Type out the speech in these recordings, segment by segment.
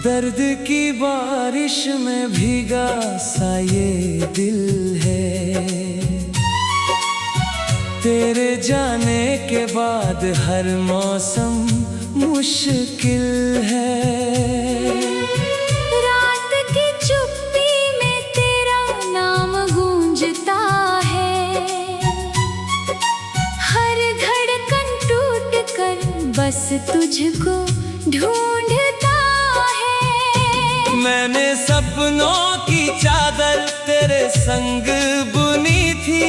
दर्द की बारिश में भीगा सा ये दिल है। तेरे जाने के बाद हर मौसम मुश्किल है। रात की चुप्पी में तेरा नाम गूंजता है। हर धड़कन टूट कर बस तुझको ढूंढता है। मैंने सपनों की चादर तेरे संग बुनी थी।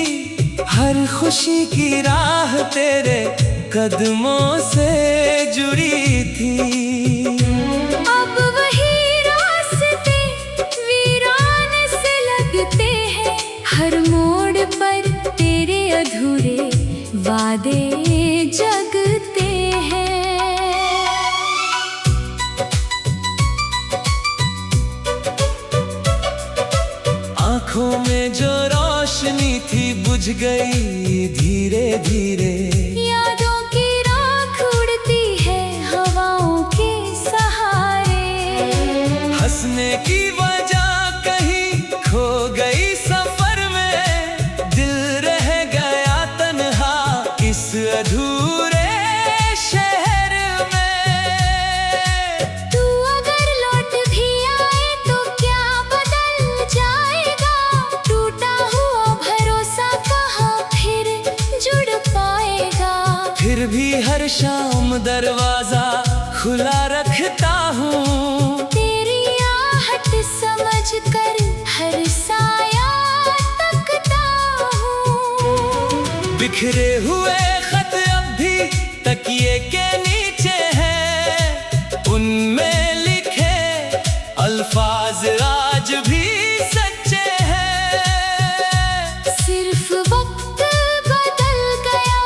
हर खुशी की राह तेरे कदमों से जुड़ी थी। अब वही रास्ते वीरान से लगते हैं। हर मोड़ पर तेरे अधूरे वादे जगते हैं। आँखों में जो रोशनी थी बुझ गई धीरे धीरे। यादों की राख उड़ती है हवाओं के सहारे। हंसने की वजह कहीं खो गई सफर में। दिल रह गया तन्हा इस अधूरे शहर में। तू अगर लौट भी आए तो क्या बदल जाएगा। टूटा हुआ भरोसा कहाँ फिर जुड़ पाएगा। फिर भी हर शाम दरवाजा खुला रखता हूँ। तेरी आहट समझ कर हर साया तकता हूँ। बिखरे हुए खत अब भी तकिए के नीचे हैं। उनमें लिखे अल्फाज आज भी सच्चे हैं। सिर्फ वक्त बदल गया,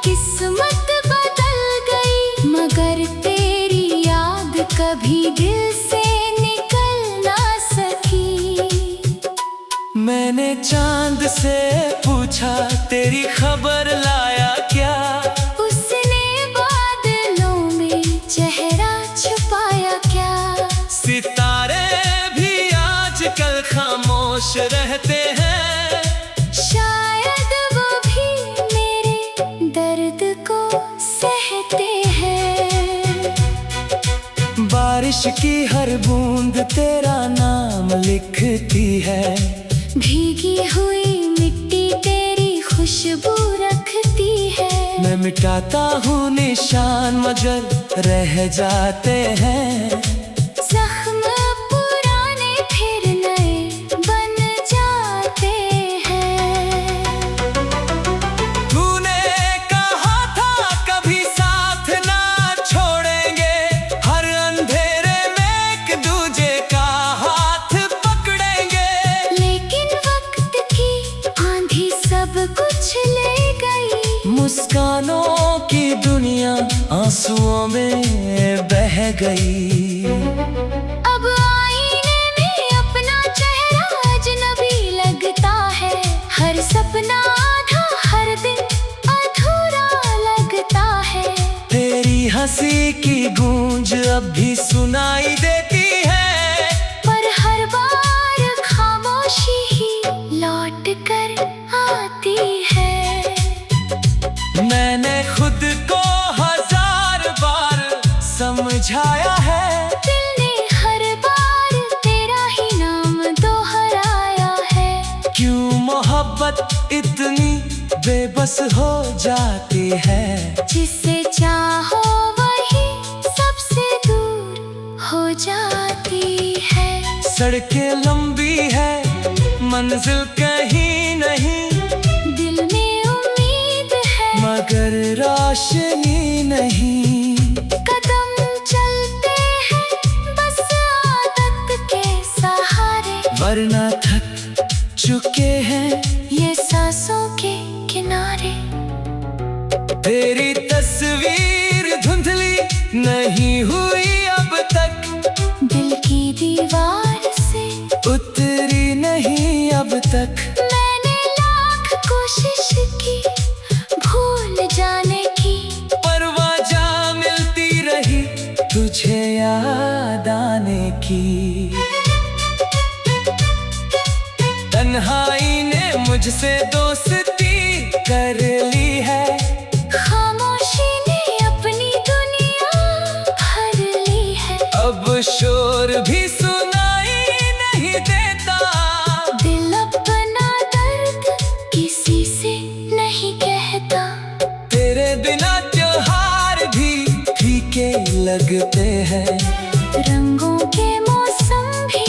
किस्मत बदल गई। मगर तेरी याद कभी दिल से निकल ना सकी। मैंने चांद से पूछा तेरी खबर लाया क्या। उसने बादलों में चेहरा छुपाया क्या। सितारे भी आजकल खामोश रहते हैं। शायद वो भी मेरे दर्द को सहते हैं। बारिश की हर बूंद तेरा नाम लिखती है। भीगी हुई मिट्टी तेरी खुशबू रखती है। मैं मिटाता हूँ निशान मगर रह जाते हैं। जख्म पुराने फिर नए बन जाते हैं। तूने कहा था कभी साथ ना छोड़ेंगे। हर अंधेरे में एक दूजे का हाथ पकड़ेंगे। लेकिन वक्त की आंधी सब कुछ ले गई। मुस्कानों की दुनिया आंसुओं में बह गई। अब आईने में अपना चेहरा अजनबी लगता है। हर सपना आधा, हर दिन अधूरा लगता है। तेरी हंसी की गूंज अब भी सुनाई देती है। पर हर बार खामोशी ही लौट कर आती है। मैंने खुद को हजार बार समझाया है। दिल ने हर बार तेरा ही नाम दोहराया है। क्यों मोहब्बत इतनी बेबस हो जाती है। जिसे चाहो वही सबसे दूर हो जाती है। सड़कें लंबी है मंजिल कहीं नहीं। दिल में उम्मीद है मगर रोशनी नहीं। कदम चलते झुके हैं ये सांसों के किनारे। तेरी तस्वीर धुंधली नहीं हुई अब तक, दिल की दीवार से उतरी नहीं अब तक। मैंने लाख कोशिश की भूल जाने की, पर वजह मिलती रही तुझे याद आने की। तन्हाई ने मुझसे दोस्ती कर ली है, खामोशी ने अपनी दुनिया भर ली है। अब शोर भी सुनाई नहीं देता, दिल अपना दर्द किसी से नहीं कहता। तेरे बिना त्योहार भी फीके लगते हैं, रंगों के मौसम भी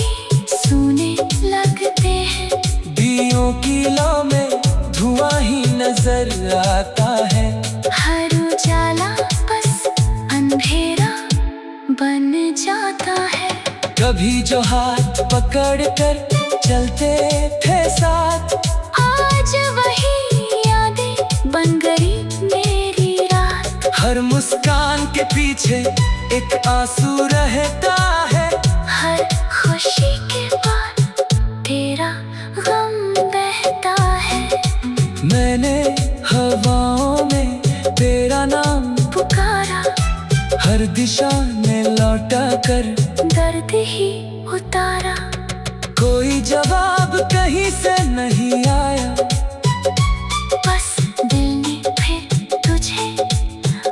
सूने लगते हैं। दियों की लौ में धुआं ही नजर आता है। हर उजाला बस अंधेरा बन जाता है। कभी जो हाथ पकड़ कर चलते थे साथ, आज वही यादें बन गई मेरी रात। हर मुस्कान के पीछे एक आंसू रहता है, हर खुशी के बाद तेरा गम बहता है। मैंने हवाओं में तेरा नाम पुकारा, हर दिशा में लौटा कर दर्द ही उतारा। कोई जवाब कहीं से नहीं आया, बस दिल ने फिर तुझे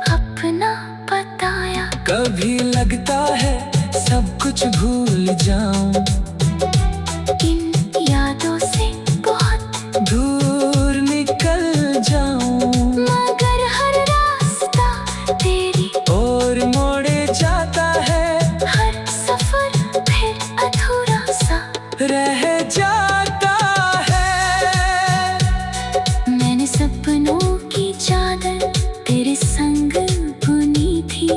अपना बताया। कभी लगता है सब कुछ भूल जाऊं, इन यादों से बहुत दूर निकल जाऊं, मगर हर रास्ता तेरी और मोड़े जाता है, हर सफर फिर अधूरा सा रह जाता है। मैंने सपनों की चादर तेरे संग बुनी थी,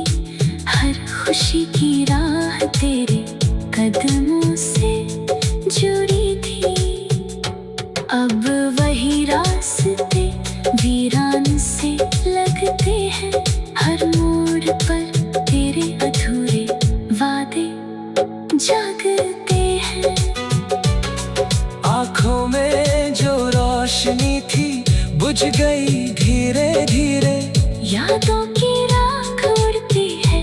हर खुशी की राह तेरे कदमों से जुड़ी थी। अब वही रास्ते वीरान से लगते हैं, हर मोड़ पर तेरे अधूरे वादे जगते हैं। आँखों में जो रोशनी थी बुझ गई धीरे धीरे, यादों की राख उड़ती है।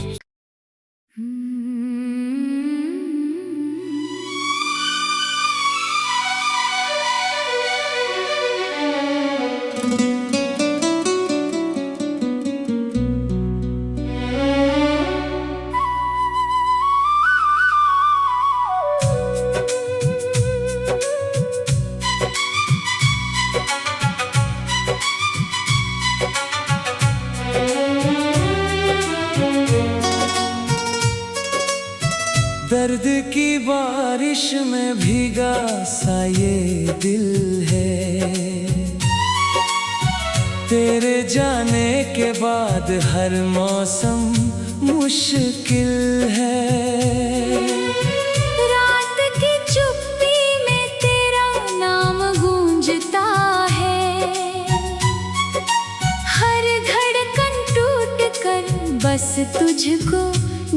दर्द की बारिश में भीगा सा ये दिल है, तेरे जाने के बाद हर मौसम मुश्किल है। रात की चुप्पी में तेरा नाम गूंजता है, हर धड़कन टूट कर बस तुझको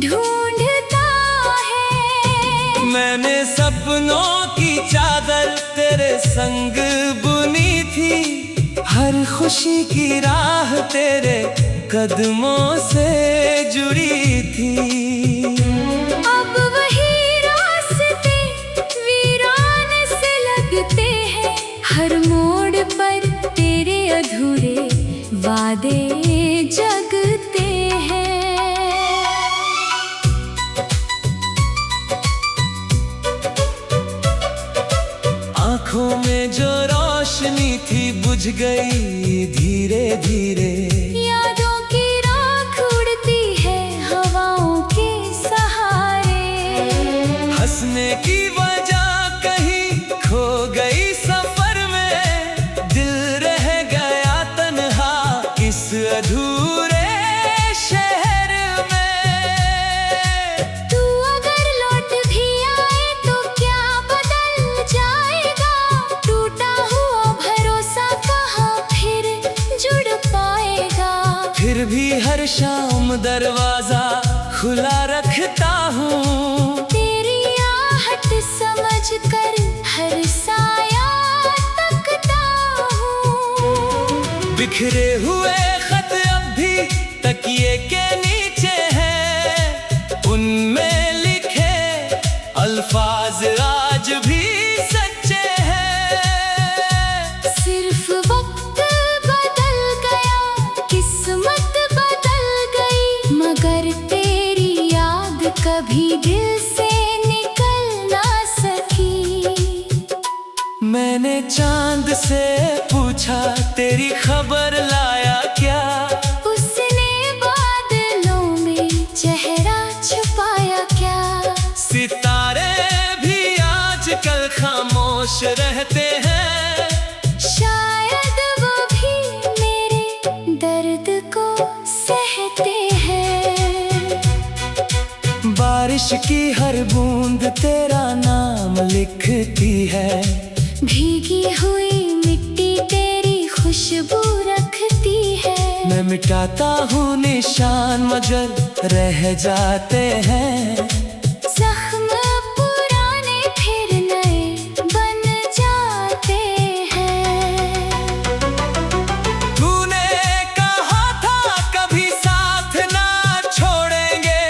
ढूंढता है। मैंने सपनों की चादर तेरे संग बुनी थी, हर खुशी की राह तेरे कदमों से जुड़ी थी। अब वही रास्ते वीरान से लगते हैं, हर मोड़ पर तेरे अधूरे वादे जगते हैं। आँखों में जो रोशनी थी बुझ गई धीरे धीरे, यादों की राख उड़ती है हवाओं के सहारे। हंसने की वजह कहीं खो गई सफर में, दिल रह गया तन्हा इस अधूरे शहर में। तू अगर लौट भी आए तो क्या बदल जाएगा, टूटा दरवाजा खुला रखता हूँ। तेरी आहट समझ कर हर साया तकता हूँ। बिखरे हुए खत अब भी तकिए के नीचे हैं, उनमें लिखे अल्फाज आज भी सच्चे हैं। सिर्फ वक्त बदल गया, किस्मत बदल गई, मगर तेरी याद कभी दिल से निकल ना सकी। मैंने चांद से पूछा तेरी खबर लाया क्या, उसने बादलों में चेहरा छुपाया क्या। सितारे भी आजकल खामोश रहते हैं, शायद वो भी मेरे दर्द को सहते हैं। बारिश की हर बूंद तेरा नाम लिखती है, भीगी हुई मिट्टी तेरी खुशबू रखती है। मैं मिटाता हूँ निशान मगर रह जाते हैं। जख्म पुराने फिर नए बन जाते हैं। तूने कहा था कभी साथ ना छोड़ेंगे,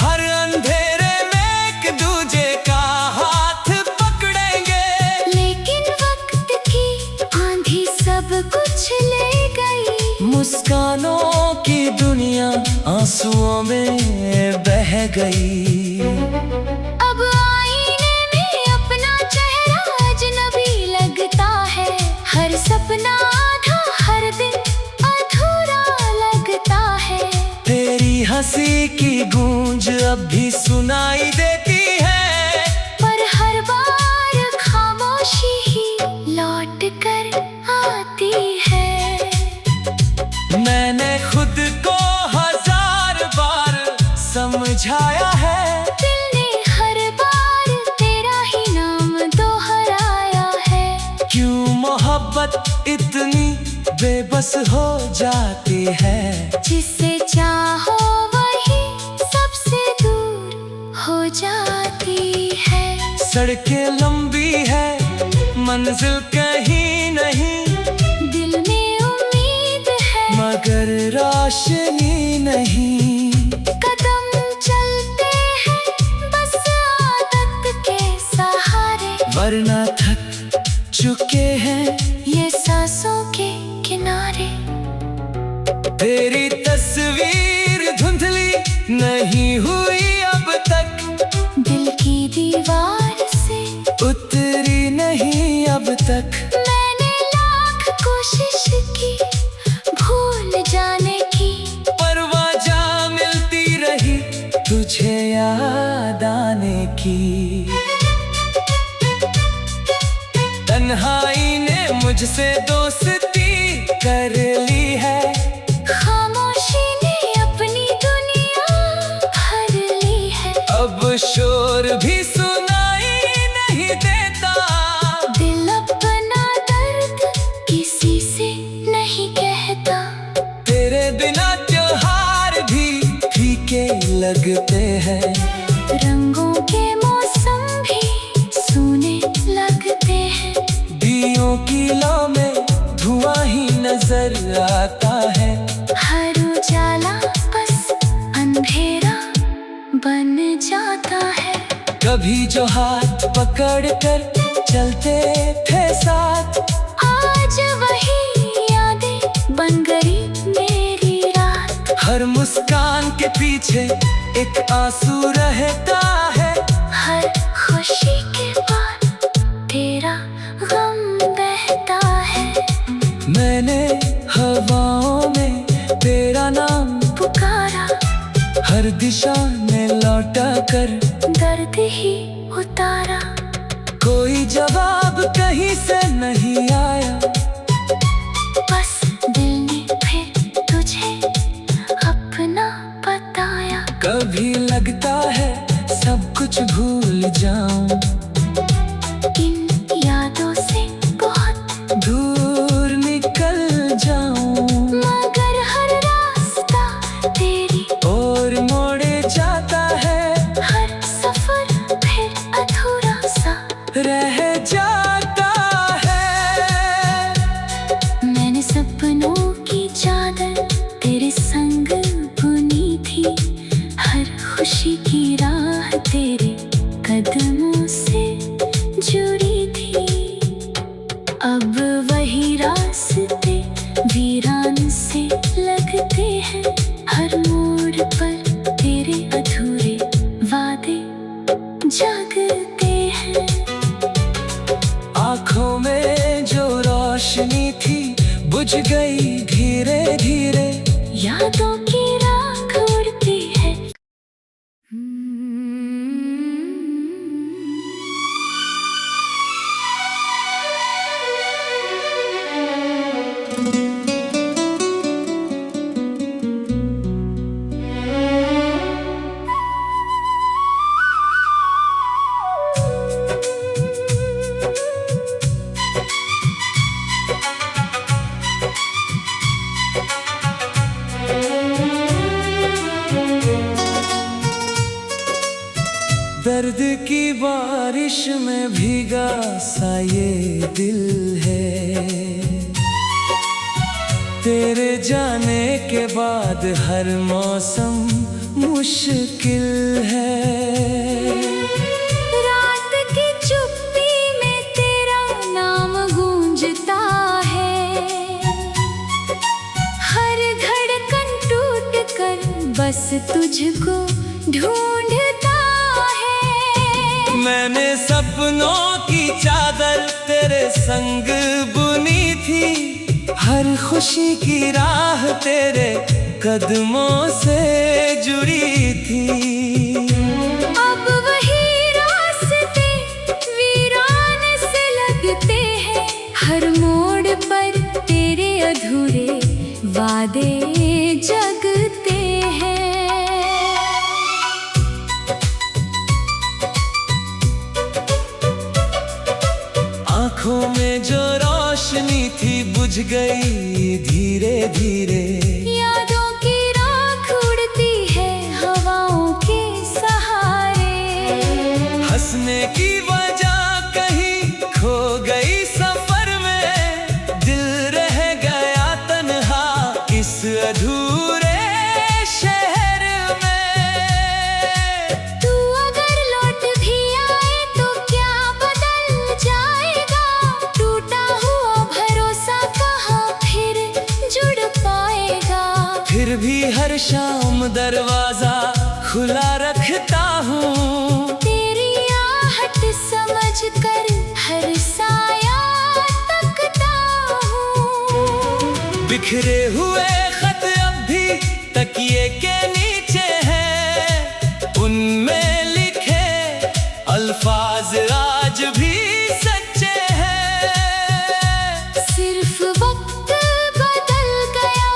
हर अंधेरे में एक दूजे का हाथ पकड़ेंगे। लेकिन वक्त की आंधी सब कुछ ले गई, मुस्कानों की दुनिया आंसुओं में बह गई। अब आईने में अपना चेहरा अजनबी लगता है, हर सपना आधा, हर दिन अधूरा लगता है। तेरी हंसी की गूंज अब भी सुनाई देती है, पर हर बार खामोशी ही लौट कर आती है। मैंने खुद को हजार बार समझाया है, दिल ने हर बार तेरा ही नाम दोहराया है। क्यों मोहब्बत इतनी बेबस हो जाती है, जिसे चाहो वही सबसे दूर हो जाती है। सड़कें लंबी है मंजिल कहीं नहीं, दिल में उम्मीद है मगर रोशनी नहीं। कदम चलते हैं बस आदत के सहारे, वरना थक चुके हैं ये सांसों के किनारे। तेरी तस्वीर धुंधली नहीं हुई अब तक, दिल की दीवार से उतरी नहीं अब तक। मैंने लाख कोशिश की भूल जाने की, पर वजह मिलती रही तुझे याद आने की। तन्हाई ने मुझसे दोस्ती कर ली है, खामोशी ने अपनी दुनिया भर ली है। अब शोर भी सुनाई नहीं देता, दिल अपना दर्द किसी से नहीं कहता। तेरे बिना त्योहार भी फीके लगते हैं, रंगों के मौसम भी सूने लगते हैं। दियों की लौ में धुआं ही नजर आता है, हर उजाला बस अंधेरा बन जाता है। कभी जो हाथ पकड़ कर चलते थे साथ, आज वही यादें बन गई मेरी रात। हर मुस्कान के पीछे एक आंसू रहता है, हर खुशी के बाद तेरा गम बहता है। मैंने हवाओं में तेरा नाम पुकारा, हर दिशा में लौटा कर दर्द ही उतारा। कोई जवाब कहीं से नहीं आया, बस दिल ने फिर तुझे अपना बताया। कभी लगता है सब कुछ भूल जाऊं, इन यादों से बहुत दूर निकल जाऊं, मगर हर रास्ता तेरी ओर खुशी की राह तेरे कदमों से जुड़ी थी। अब वही रास्ते वीरान से लगते हैं, हर मोड़ पर तेरे अधूरे वादे जागते हैं। आँखों में जो रोशनी थी बुझ गई धीरे धीरे, यादों की राख उड़ती है। दर्द की बारिश में भीगा सा ये दिल है, तेरे जाने के बाद हर मौसम मुश्किल है। रात की चुप्पी में तेरा नाम गूंजता है, हर धड़कन टूट कर बस तुझको ढूंढता है। मैंने सपनों की चादर तेरे संग बुनी थी, हर खुशी की राह तेरे कदमों से जुड़ी थी। अब वही रास्ते वीरान से लगते हैं, हर मोड़ पर तेरे अधूरे वादे जगते हैं। आँखों में जो रोशनी थी बुझ गई धीरे धीरे, यादों की राख उड़ती है हवाओं के सहारे। हंसने की वजह कहीं खो गई सफर में, दिल रह गया तन्हा इस अधूरे शहर में। तू अगर लौट भी आए तो क्या बदल जाएगा, टूटा हुआ भरोसा कहाँ फिर जुड़ पाएगा। फिर भी हर शाम दरवाजा खुला रखता हूँ, तेरी आहट समझ कर हर साया तकता हूँ। बिखरे हुए खत अब भी तकिए के नीचे हैं, उनमें लिखे अल्फाज आज भी सच्चे हैं। सिर्फ वक्त बदल गया,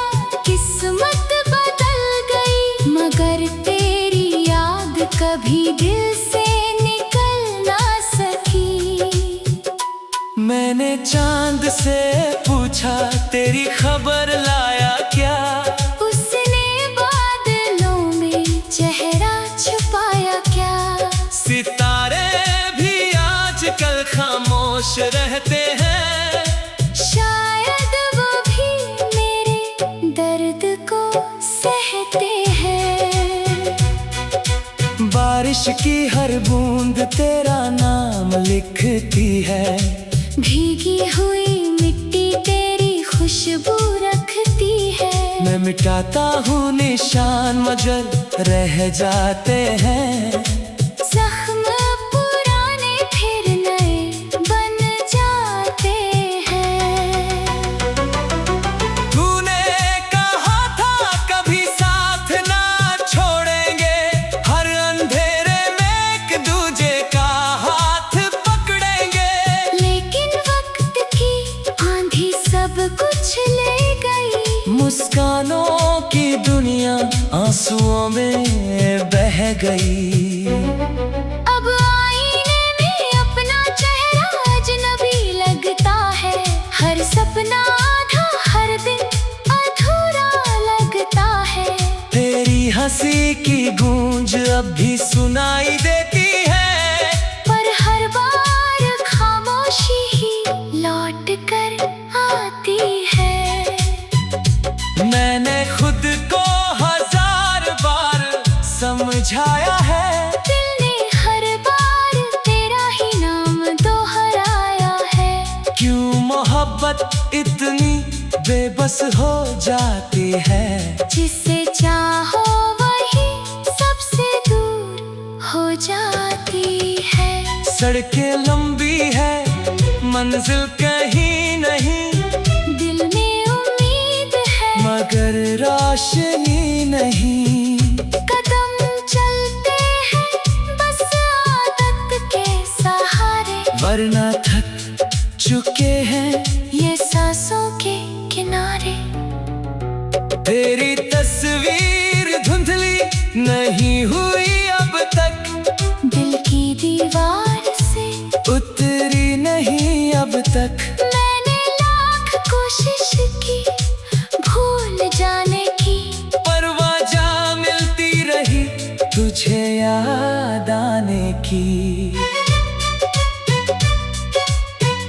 किस्मत बदल गई, मगर तेरी याद कभी दिल से निकल ना सकी। मैंने चांद से पूछा तेरी खबर लाया क्या, उसने बादलों में चेहरा छुपाया क्या। सितारे भी आजकल खामोश रहते हैं, शायद वो भी मेरे दर्द को सहते हैं। बारिश की हर बूंद तेरा नाम लिखती है, भीगी हुई मिट्टी तेरी खुशबू रखती है। मैं मिटाता हूँ निशान मगर रह जाते हैं, जख्म पुराने फिर नए बन जाते हैं। तूने कहा था कभी साथ ना छोड़ेंगे, हर अंधेरे में एक दूजे का हाथ पकड़ेंगे। लेकिन वक्त की आंधी सब कुछ ले गई, मुस्कानों की दुनिया आंसुओं में बह गई। अब आईने में अपना चेहरा अजनबी लगता है, हर सपना आधा हर दिन अधूरा लगता है। तेरी हंसी की गूंज अब भी सुनाई देती है, पर हर बार खामोशी ही लौट कर आती है। मैंने खुद को हजार बार समझाया आया है। दिल ने हर बार तेरा ही नाम दोहराया है। क्यों मोहब्बत इतनी बेबस हो जाती है। जिसे चाहो वही सबसे दूर हो जाती है। सड़कें लंबी है, मंजिल कहीं नहीं, दिल में उम्मीद है मगर रोशनी नहीं। कदम चलते हैं बस आदत के सहारे, वरना थक चुके हैं ये सांसों के किनारे। तेरी तस्वीर धुंधली नहीं हुई अब तक, दिल की दीवार से उतरी नहीं अब तक। मैंने लाख कोशिश की भूल जाने की, पर वजह मिलती रही तुझे याद आने की।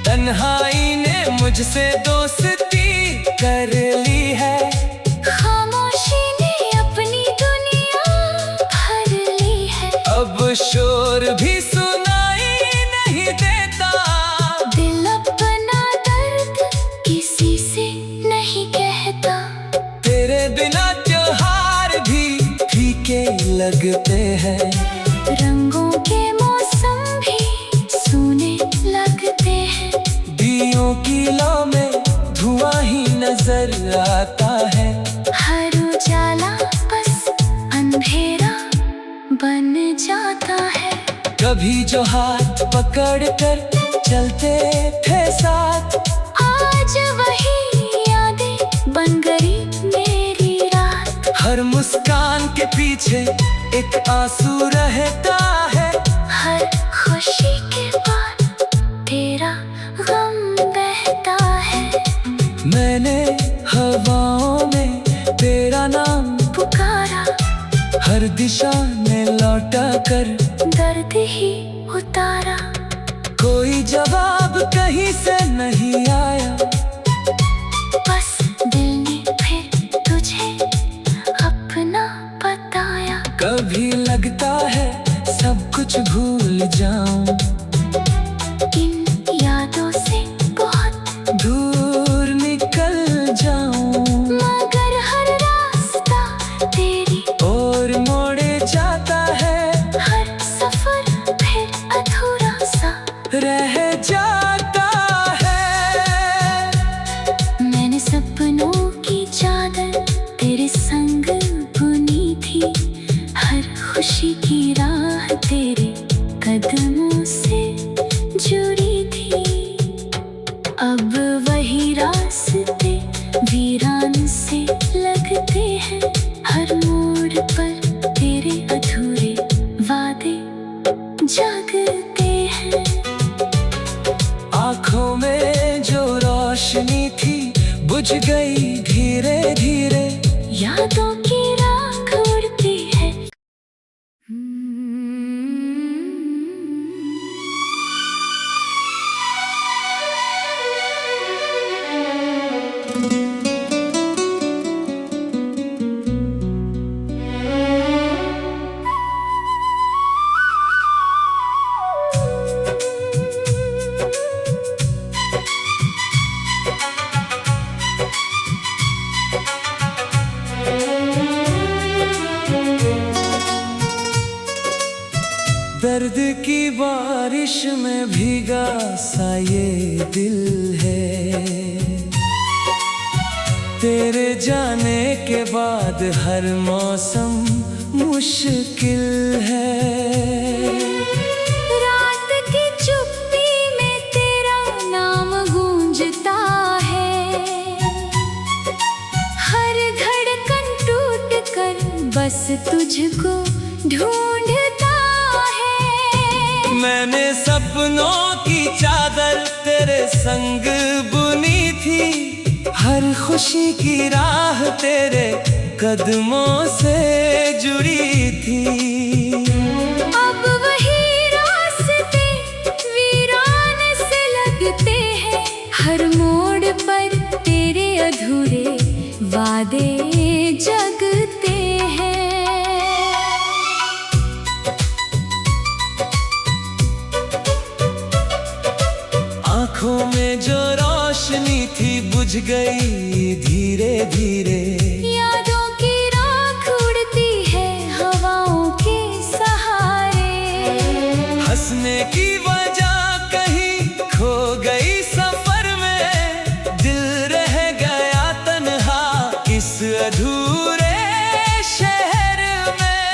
तन्हाई ने मुझसे दोस्ती कर ली है, खामोशी ने अपनी दुनिया भर ली है। अब शोर भी सुनाई नहीं देता, दिल अपना दर्द किसी से नहीं कहता। तेरे बिना त्योहार भी फीके लगते हैं, रंगों के मौसम भी सूने लगते हैं। दियों की लौ में धुआं ही नजर आता है। हर उजाला बस अंधेरा बन जाता है। कभी जो हाथ पकड़ कर चलते थे साथ, आज वही यादें बन गई मेरी रात। हर मुस्कान के पीछे एक आंसू रहता है, हर खुशी के बाद तेरा गम बहता है। मैंने हवाओं में तेरा नाम पुकारा, हर दिशा में लौटा कर दर्द ही उतारा। कोई जवाब कहीं से नहीं आया, बस दिल ने फिर तुझे अपना बताया। कभी लगता है सब कुछ भूल जाऊं, इन यादों से बहुत दूर निकल जाऊं, मगर हर रास्ता तेरी और मोड़े जाता है, हर सफर फिर अधूरा सा रह जाता है। मैंने सपनों की चादर तेरे संग बुनी थी, हर खुशी की राह तेरे कदमों से जुड़ी थी। अब वही रास्ते वीरान से लगते हैं, हर मोड़ पर तेरे अधूरे वादे जगते हैं। आँखों में जो रोशनी थी बुझ गई धीरे धीरे, यादों की राख उड़ती है। दर्द की बारिश में भीगा सा ये दिल है, तेरे जाने के बाद हर मौसम मुश्किल है। रात की चुप्पी में तेरा नाम गूंजता है, हर धड़कन टूट कर बस तुझको ढूंढता है। मैंने सपनों की चादर तेरे संग बुनी थी, हर खुशी की राह तेरे कदमों से जुड़ी थी। अब वही रास्ते वीरान से लगते हैं, हर मोड़ पर तेरे अधूरे वादे जगते हैं। बुझ गई धीरे धीरे। यादों की राख उड़ती है हवाओं के सहारे। हंसने की वजह कहीं खो गई सफर में, दिल रह गया तन्हा इस अधूरे शहर में।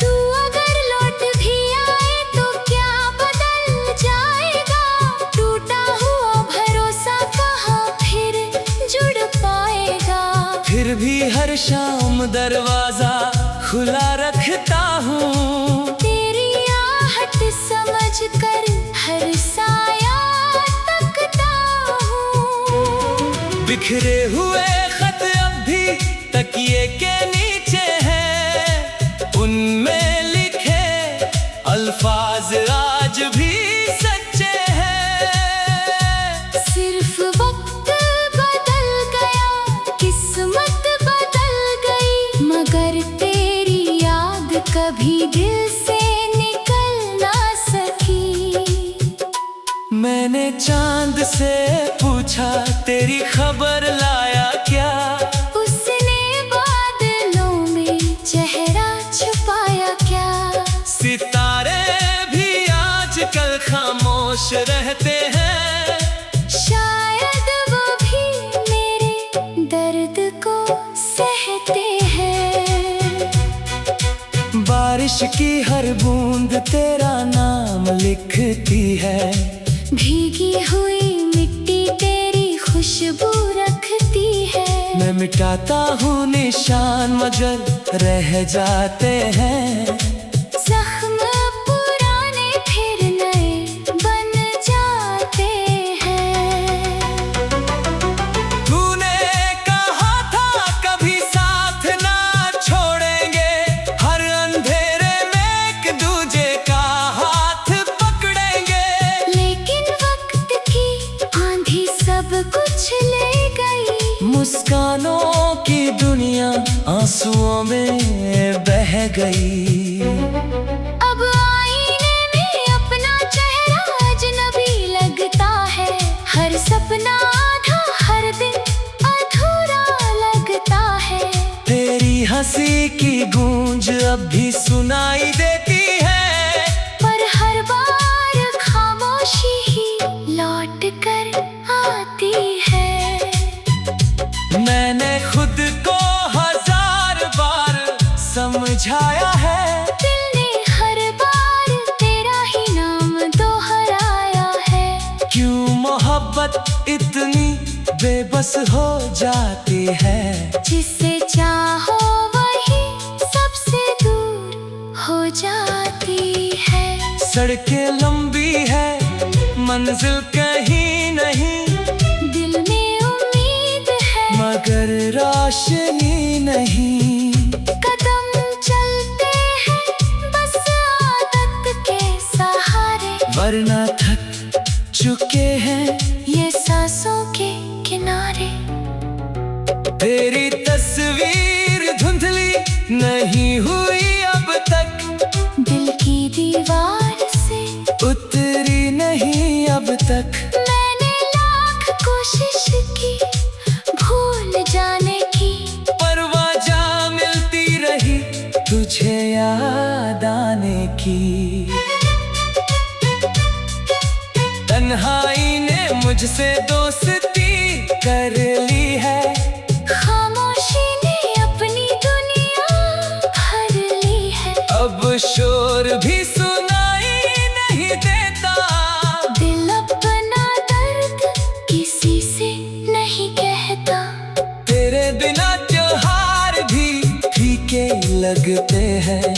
तू अगर लौट भी आए तो क्या बदल जाएगा, टूटा हुआ भरोसा कहाँ फिर जुड़ पाएगा। फिर भी हर शाम दरवाजा खुला रखता हूँ, तेरी आहट समझ कर हर साया तकता हूँ। बिखरे हुए खत अब भी तकिए के नीचे हैं, उनमें लिखे अल्फाज आज भी सच्चे हैं। सिर्फ वक्त बदल गया, किस्मत बदल गई, मगर तेरी याद कभी दिल से निकल ना सकी। मैंने चांद से पूछा तेरी खबर लाया क्या, उसने बादलों में चेहरा छुपाया क्या। सितारे भी आजकल खामोश रहते हैं, शायद वो भी मेरे दर्द को सहते हैं। बारिश की हर बूंद तेरा नाम लिखती है, भीगी हुई मिट्टी तेरी खुशबू रखती है। मैं मिटाता हूँ निशान मगर रह जाते हैं। जख्म पुराने फिर नए बन जाते हैं। तूने कहा था कभी साथ ना छोड़ेंगे, हर अंधेरे में एक दूजे का हाथ पकड़ेंगे। लेकिन वक्त की आंधी सब कुछ ले गई, मुस्कानों की दुनिया आंसुओं में बह गई। अब आईने में अपना चेहरा अजनबी लगता है, हर सपना आधा हर दिन अधूरा लगता है। तेरी हंसी की गूंज अब भी सुनाई देती है, पर हर बार खामोशी ही लौट कर आती है। मैंने खुद को हजार बार समझाया है, दिल ने हर बार तेरा ही नाम दोहराया है। क्यों मोहब्बत इतनी बेबस हो जाती है, जिसे चाहो वही सबसे दूर हो जाती है। सड़कें लंबी है मंजिल कहीं नहीं, दिल में उम्मीद है मगर रोशनी नहीं। कदम चलते हैं बस आदत के सहारे, वरना थक चुके हैं ये सांसों के किनारे। तेरी तस्वीर धुंधली नहीं हुई अब तक, दिल की दीवार से उतरी नहीं अब तक। मैंने लाख कोशिश की भूल जाने की, पर वजह मिलती रही तुझे याद आने की। तन्हाई ने मुझसे दोस्ती कर ली है, खामोशी ने अपनी दुनिया भर ली है। अब शोर भी सुनाई नहीं देता, दिल अपना दर्द किसी से नहीं कहता। तेरे बिना त्योहार भी फीके लगते हैं।